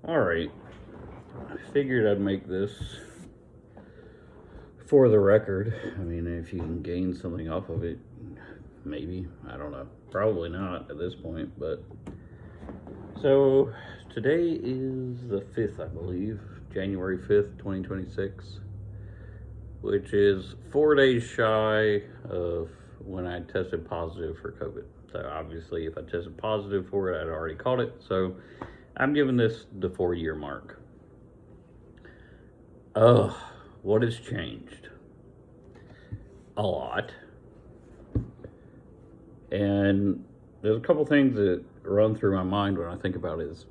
Alright, I figured I'd make this for the record. I mean, if you can gain something off of it, maybe. I don't know. Probably not at this point, but. So, today is the 5th, I believe, January 5th, 2026, which is 4 days shy of when I tested positive for COVID. So, obviously, if I tested positive for it, I'd already caught it. So, I'm giving this the 4 year mark. Ugh, what has changed? A lot. And there's a couple things that run through my mind when I think about it.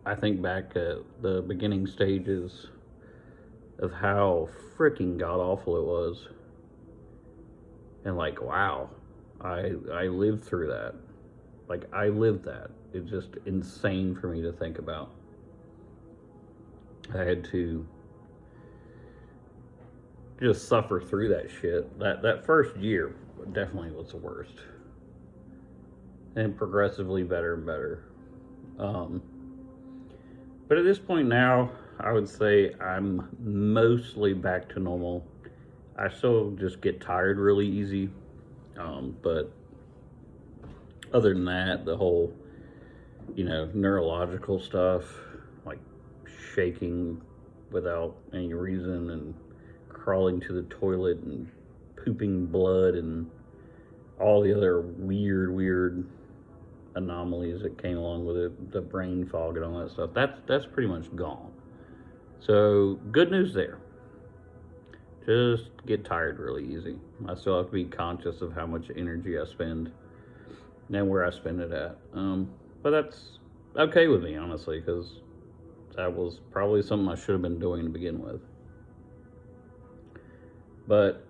I think back at the beginning stages of how freaking god awful it was. And like, wow, I lived through that. Like, I lived that. It's just insane for me to think about. I had to just suffer through that shit. That first year definitely was the worst. And progressively better and better. But at this point now, I would say I'm mostly back to normal. I still just get tired really easy. But other than that, the whole, neurological stuff, like shaking without any reason and crawling to the toilet and pooping blood and all the other weird anomalies that came along with it, the brain fog and all that stuff, that's pretty much gone. So good news there. Just get tired really easy. I still have to be conscious of how much energy I spend and where I spend it at. But that's okay with me, honestly, because that was probably something I should have been doing to begin with. But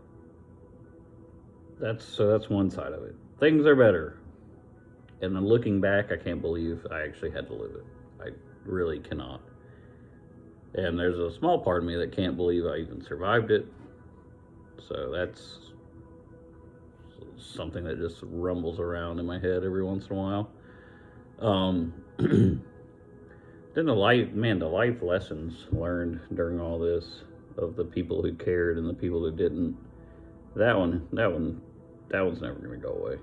that's one side of it. Things are better. And then looking back, I can't believe I actually had to live it. I really cannot. And there's a small part of me that can't believe I even survived it. So that's something that just rumbles around in my head every once in a while. Then the life lessons learned during all this of the people who cared and the people who didn't. That one's never going to go away.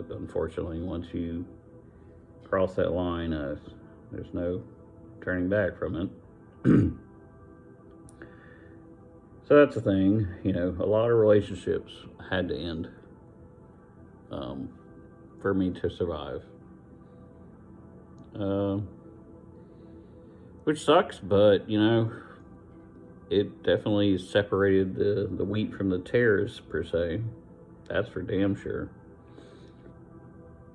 Unfortunately, once you cross that line, there's no turning back from it. So that's the thing. A lot of relationships had to end for me to survive. Which sucks, but, it definitely separated the wheat from the tares, per se. That's for damn sure.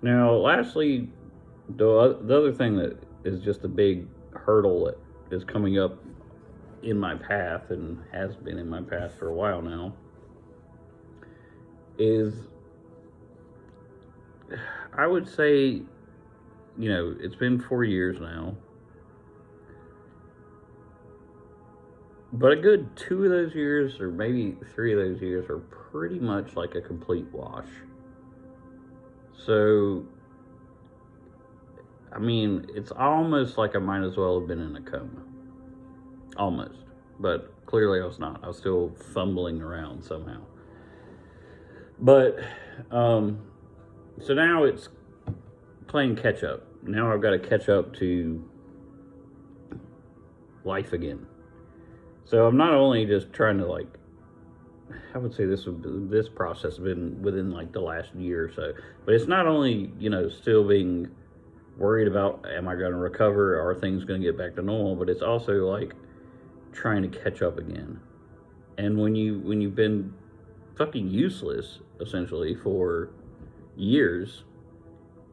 Now, lastly, the other thing that is just a big hurdle that is coming up in my path and has been in my path for a while now is, I would say, it's been 4 years now. But a good 2 of those years, or maybe 3 of those years, are pretty much like a complete wash. So, I mean, it's almost like I might as well have been in a coma. Almost. But clearly I was not. I was still fumbling around somehow. But, so now it's playing catch up. Now I've got to catch up to life again. So I'm not only just trying to I would say this process has been within the last year or so, but it's not only still being worried about, am I going to recover, are things going to get back to normal, but it's also trying to catch up again. And when you've been fucking useless essentially for years,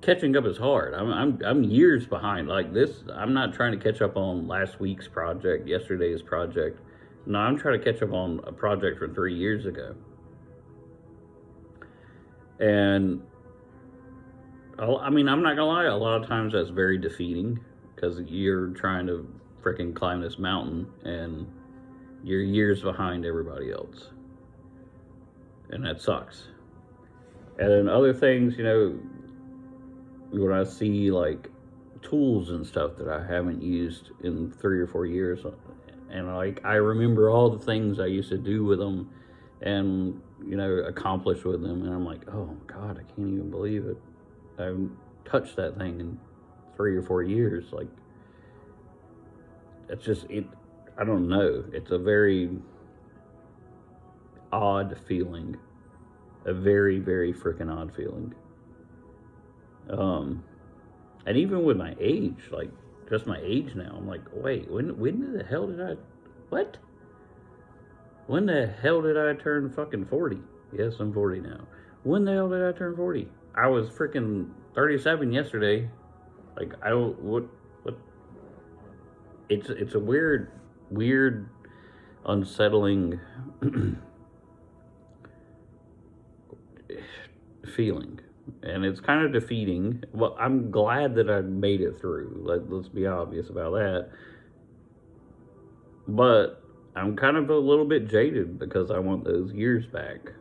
catching up is hard. I'm years behind. This, I'm not trying to catch up on last week's project, yesterday's project. No, I'm trying to catch up on a project from 3 years ago. And I mean, I'm not gonna lie, a lot of times that's very defeating because you're trying to freaking climb this mountain and you're years behind everybody else. And that sucks. And then other things, when I see tools and stuff that I haven't used in 3 or 4 years, and like I remember all the things I used to do with them, and accomplish with them, and I'm like, oh God, I can't even believe it. I haven't touched that thing in 3 or 4 years. Like, it's just it. I don't know. It's a very odd feeling, a very, very freaking odd feeling. And even with my age, like just my age now, I'm like, wait, when the hell did I, what? When the hell did I turn fucking 40? Yes, I'm 40 now. When the hell did I turn 40? I was freaking 37 yesterday. Like, I don't, what? It's a weird, unsettling feeling. And it's kind of defeating. Well, I'm glad that I made it through. Let's be obvious about that. But I'm kind of a little bit jaded because I want those years back.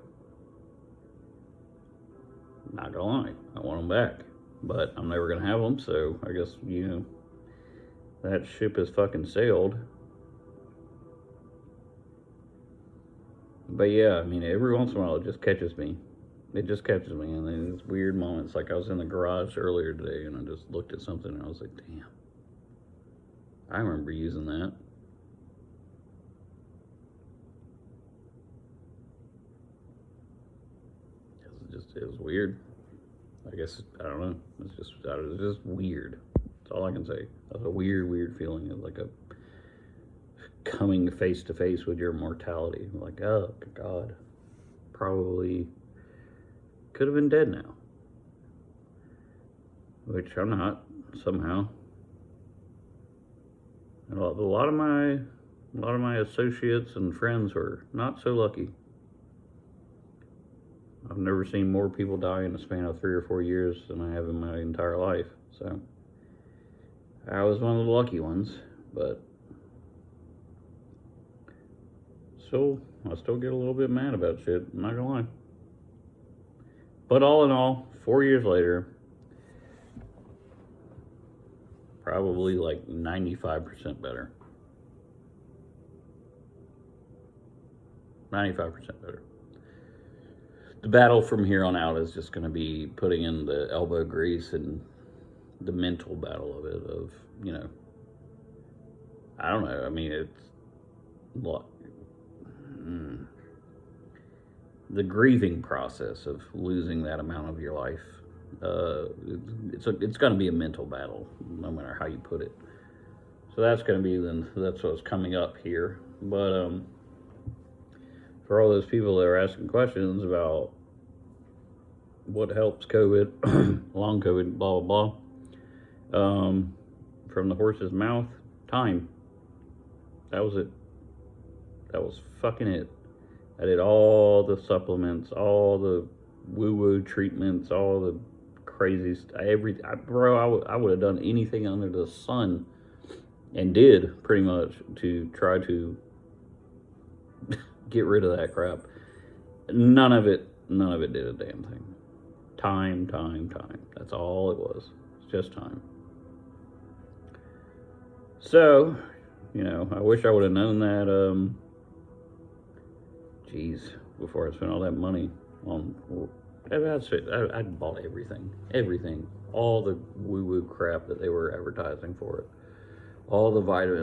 Not gonna lie, I want them back. But I'm never gonna have them, so I guess, that ship has fucking sailed. But yeah, I mean, every once in a while it just catches me. It just catches me in these weird moments. Like I was in the garage earlier today and I just looked at something and I was like, damn, I remember using that. It was weird. I guess, I don't know. It's just weird. That's all I can say. That's a weird feeling. It's like a coming face to face with your mortality. Like, oh God, probably could have been dead now. Which I'm not, somehow. And a lot of my associates and friends were not so lucky. I've never seen more people die in a span of 3 or 4 years than I have in my entire life. So I was one of the lucky ones, but I still get a little bit mad about shit. I'm not gonna lie. But all in all, 4 years later, probably like 95% better. 95% better. The battle from here on out is just going to be putting in the elbow grease and the mental battle of it, I don't know. I mean, it's the grieving process of losing that amount of your life. It's going to be a mental battle, no matter how you put it. So that's going to be that's what's coming up here. But for all those people that are asking questions about what helps COVID, long COVID, blah, blah, blah, from the horse's mouth, time. That was it. That was fucking it. I did all the supplements, all the woo-woo treatments, all the crazy stuff. I would have done anything under the sun, and did pretty much, to try to get rid of that crap. None of it did a damn thing. Time. That's all it was. It's just time. So, I wish I would have known that, before I spent all that money on, I bought everything, all the woo-woo crap that they were advertising for it, all the vitamins.